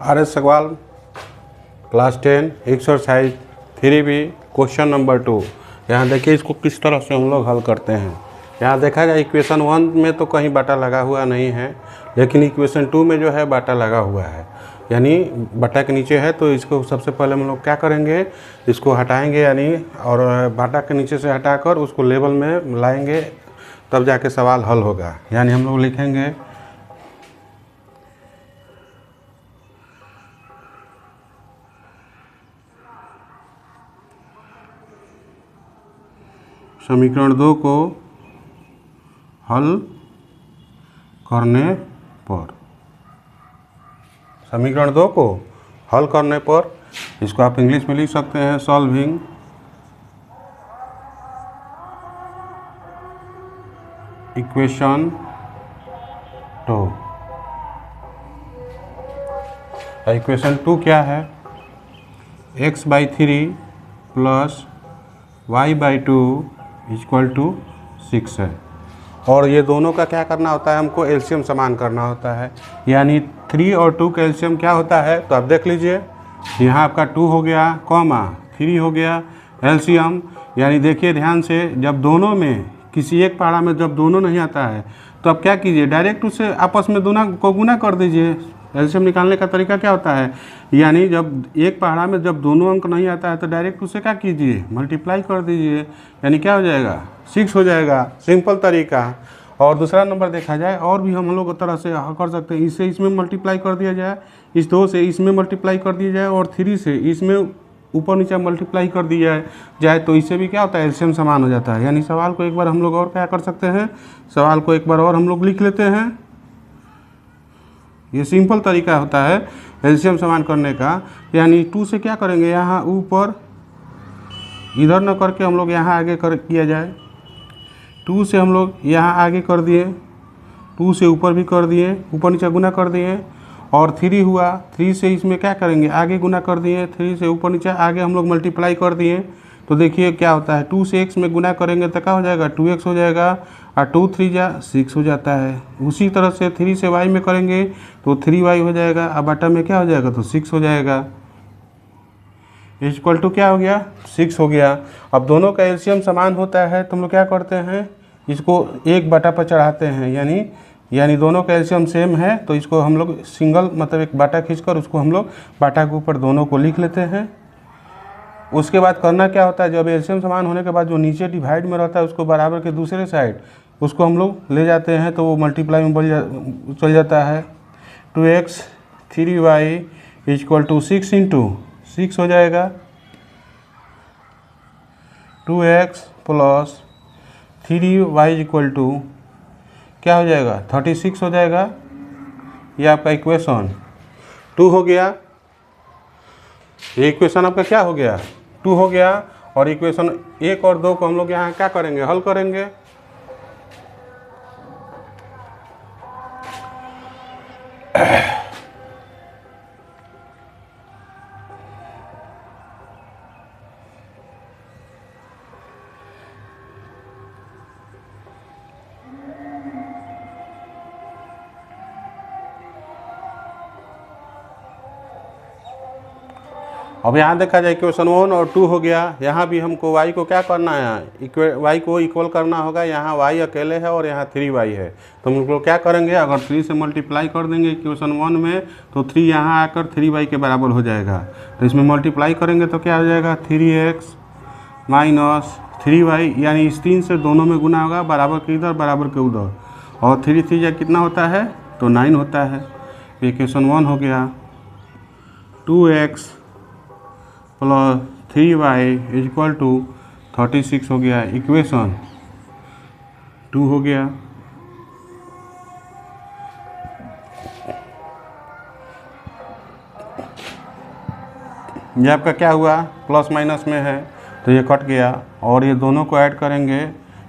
RS सवाल class 10 exercise 3B question number 2। यहाँ देखिए इसको किस तरह से हम लोग हल करते हैं। यहाँ देखा जाए इक्वेशन 1 में तो कहीं बाटा लगा हुआ नहीं है, लेकिन इक्वेशन 2 में जो है बाटा लगा हुआ है, यानी बाटा के नीचे है। तो इसको सबसे पहले हम लोग क्या करेंगे, इसको हटाएंगे यानी, और बाटा के नीचे से हटाकर उसको लेवल में लाएंगे, तब जाके सवाल हल होगा। यानी हम लोग लिखेंगे समीकरण 2 को हल करने पर, समीकरण 2 को हल करने पर, इसको आप इंग्लिश में लिख सकते हैं सॉल्विंग इक्वेशन 2। इक्वेशन 2 क्या है, x/3 plus y/2 equal to 6 है। और ये दोनों का क्या करना होता है, हमको एलसीएम समान करना होता है। यानी 3 और 2 का एलसीएम क्या होता है, तो आप देख लीजिए, यहाँ आपका 2 हो गया कॉमा 3 हो गया एलसीएम। यानी देखिए ध्यान से, जब दोनों में किसी एक पहाड़ा में जब दोनों नहीं आता है तो आप क्या कीजिए, डायरेक्ट उससे आपस में दोनों को गुना कर दीजिए। एलसीएम निकालने का तरीका क्या होता है, यानी जब एक पहाड़ा में जब दोनों अंक नहीं आता है तो डायरेक्ट उससे क्या कीजिए, मल्टीप्लाई कर दीजिए। यानी क्या हो जाएगा, 6 हो जाएगा, सिंपल तरीका। और दूसरा नंबर देखा जाए, और भी हम लोग तरह से कर सकते हैं। इससे इसमें मल्टीप्लाई कर दिया जाए, इस 2 से इसमें मल्टीप्लाई कर दिया जाए, और 3 से इसमें ऊपर नीचे मल्टीप्लाई कर दिया जाए, तो इससे भी क्या होता है, एलसीएम समान हो जाता है। यानी सवाल को एक बार हम लोग और क्या कर सकते हैं, सवाल को एक बार और हम लोग लिख लेते हैं। ये सिंपल तरीका होता है एलसीएम समान करने का। यानी 2 से क्या करेंगे, यहाँ ऊपर इधर न करके हम लोग यहाँ आगे किया जाए। 2 से हम लोग यहाँ आगे कर दिए, 2 से ऊपर भी कर दिए, ऊपर नीचे गुना कर दिए। और 3 हुआ, 3 से इसमें क्या करेंगे, आगे गुना कर दिए, 3 से ऊपर नीचे आगे हम लोग मल्टीप्लाई कर दिए। तो देखिए क्या होता है, 2 से x में गुना करेंगे तो क्या हो जाएगा, 2x हो जाएगा, और 2 3 जा 6 हो जाता है। उसी तरह से 3 से y में करेंगे तो 3y हो जाएगा, और बटा में क्या हो जाएगा, तो 6 हो जाएगा। इक्वल टू क्या हो गया, 6 हो गया। अब दोनों का एलसीएम समान होता है तो हम लोग क्या करते हैं, इसको एक बटा पर चढ़ाते हैं। यानी दोनों का एलसीएम सेम है तो इसको हम लोग सिंगल मतलब एक बाटा खींचकर उसको हम लोग बाटा के ऊपर दोनों को लिख लेते हैं। उसके बाद करना क्या होता है, जब एलसीएम समान होने के बाद जो नीचे डिवाइड में रहता है उसको बराबर के दूसरे साइड उसको हम लोग ले जाते हैं, तो वो मल्टीप्लाई में चल जाता है। 2x 3y equal to 6 into 6 हो जाएगा, 2x plus 3y equal to क्या हो जाएगा, 36 हो जाएगा। ये आपका इक्वेशन 2 हो गया। ये इक्वेशन आपका क्या हो गया, 2 हो गया। और इक्वेशन 1 और 2 को हम लोग यहाँ क्या करेंगे, हल करेंगे। अब यहाँ देखा जाए इक्वेशन 1 और 2 हो गया। यहाँ भी हमको y को क्या करना है, y को इक्वल करना होगा। यहाँ y अकेले है और यहाँ 3y है, तो हम लोग क्या करेंगे, अगर 3 से मल्टीप्लाई कर देंगे इक्वेशन 1 में तो 3 यहाँ आकर 3y के बराबर हो जाएगा। तो इसमें मल्टीप्लाई करेंगे तो क्या हो जाएगा, 3x माइनस 3y, यानी इस 3 से दोनों में गुना होगा, बराबर के इधर बराबर के उधर, और 3 3 या कितना होता है, तो 9 होता है। इक्वेशन 1 हो गया, 2x plus 3y equal to 36 हो गया। इक्वेशन 2 हो गया। ये आपका क्या हुआ, प्लस माइनस में है तो ये कट गया, और ये दोनों को ऐड करेंगे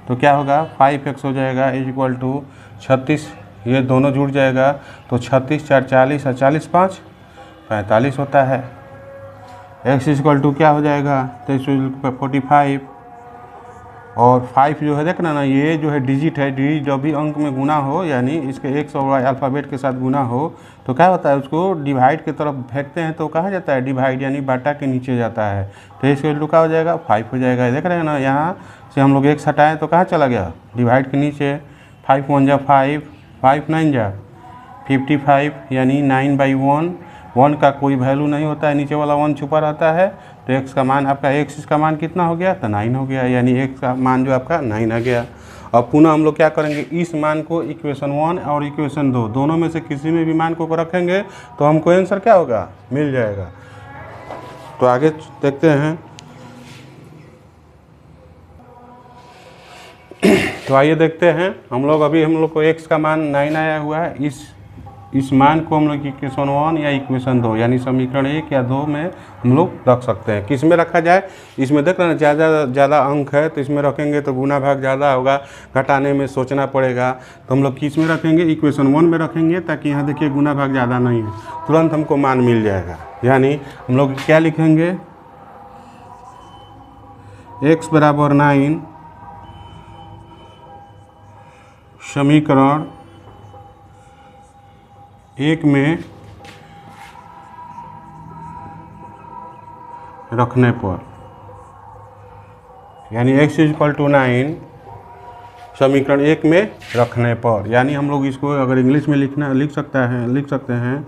तो क्या होगा, 5x हो जाएगा इक्वल टू 36। ये दोनों जुड़ जाएगा तो 36 4 40 और 40 5 45 होता है। x इक्वल टू क्या हो जाएगा, तो 45, और 5 जो है देख ना ये जो है डिजिट है, डिजिट जब भी अंक में गुना हो यानी इसके एक्स और वाई अल्फ़ाबेट के साथ गुना हो तो क्या होता है, उसको डिवाइड की तरफ फेंकते हैं तो कहाँ जाता है, डिवाइड यानी बाटा के नीचे जाता है। तो इसके वैल्यू क्या हो जाएगा, 5 हो जाएगा। देख रहे हैं ना, यहाँ से हम लोग एक्स हटाएँ तो कहाँ चला गया, डिवाइड के नीचे। 5 1 जा 5, 5 9 जा 55 यानी 9/1। 1 का कोई वैल्यू नहीं होता है, नीचे वाला 1 छुपा रहता है। तो एक्स का मान आपका एक्स का मान कितना हो गया, तो 9 हो गया, यानी एक्स का मान जो आपका 9 आ गया। अब पुनः हम लोग क्या करेंगे, इस मान को इक्वेशन 1 और इक्वेशन 2 दोनों में से किसी में भी मान को रखेंगे तो हमको आंसर क्या होगा, मिल जाएगा। तो आगे देखते हैं। तो आइए देखते हैं हम लोग को एक्स का मान 9 आया हुआ है। इस मान को हम लोग इक्वेशन 1 या इक्वेशन 2 यानी समीकरण 1 या 2 में हम लोग रख सकते हैं। किस में रखा जाए, इसमें देख रहे हैं ज़्यादा अंक है तो इसमें रखेंगे तो गुना भाग ज़्यादा होगा, घटाने में सोचना पड़ेगा। तो हम लोग किस में रखेंगे, इक्वेशन 1 में रखेंगे, ताकि यहाँ देखिए गुना भाग ज़्यादा नहीं है, तुरंत हमको मान मिल जाएगा। यानी हम लोग क्या लिखेंगे, x बराबर 9 समीकरण 1 में रखने पर, यानी x = 9 समीकरण 1 में रखने पर। यानी हम लोग इसको अगर इंग्लिश में लिख सकते हैं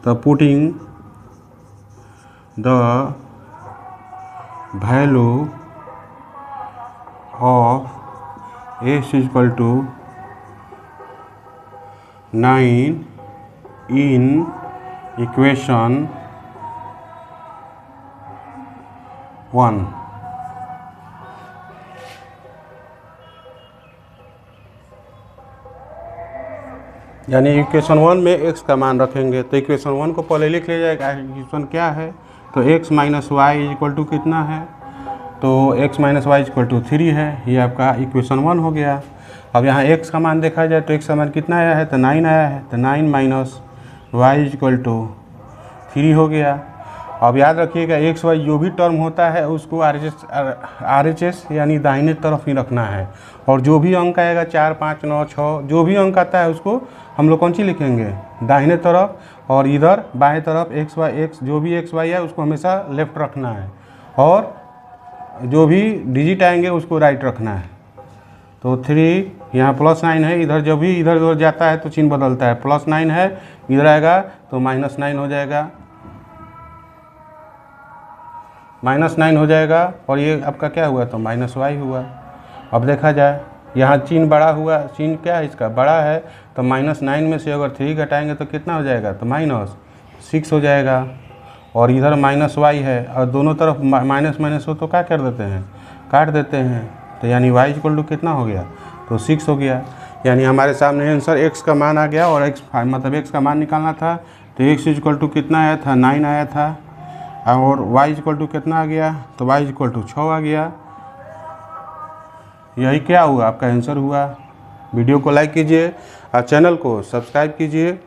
तो putting the value of x = 9 in equation 1। यानी इक्वेशन 1 में x का मान रखेंगे तो इक्वेशन 1 को पहले लिख लिया जाएगा। इक्वेशन क्या है, तो x - y = कितना है, तो x - y = 3 है। ये आपका इक्वेशन 1 हो गया। अब यहाँ x का मान देखा जाए तो x का मान कितना आया है, तो 9 आया है, तो 9 - y = 3 हो गया। अब याद रखिएगा एक्स वाई जो भी टर्म होता है उसको RHS यानी दाहिने तरफ ही रखना है, और जो भी अंक आएगा 4 5 9 6 जो भी अंक आता है उसको हम लोग कौन सी लिखेंगे, दाहिने तरफ, और इधर बाएं तरफ x जो भी x y है उसको हमेशा लेफ्ट रखना है, और जो भी डिजिट आएंगे उसको राइट रखना है। तो 3 यहाँ +9 है, इधर जब भी इधर उधर जाता है तो चिन्ह बदलता है, +9 है इधर आएगा तो -9 हो जाएगा, -9 हो जाएगा। और ये आपका क्या हुआ, तो -y हुआ। अब देखा जाए यहाँ चिन्ह बड़ा हुआ, चिन्ह क्या है इसका, बड़ा है, तो -9 में से अगर 3 घटाएंगे तो कितना हो जाएगा, तो -6 हो जाएगा। और इधर -y है और दोनों तरफ माइनस हो तो क्या कर देते हैं, काट देते हैं, तो यानी y = कितना हो गया, तो 6 हो गया। यानी हमारे सामने आंसर x का मान आ गया, और x का मान निकालना था, तो x = कितना आया था, 9 आया था, और y = कितना आ गया, तो y = 6 आ गया। यही क्या हुआ, आपका आंसर हुआ। वीडियो को लाइक कीजिए और चैनल को सब्सक्राइब कीजिए।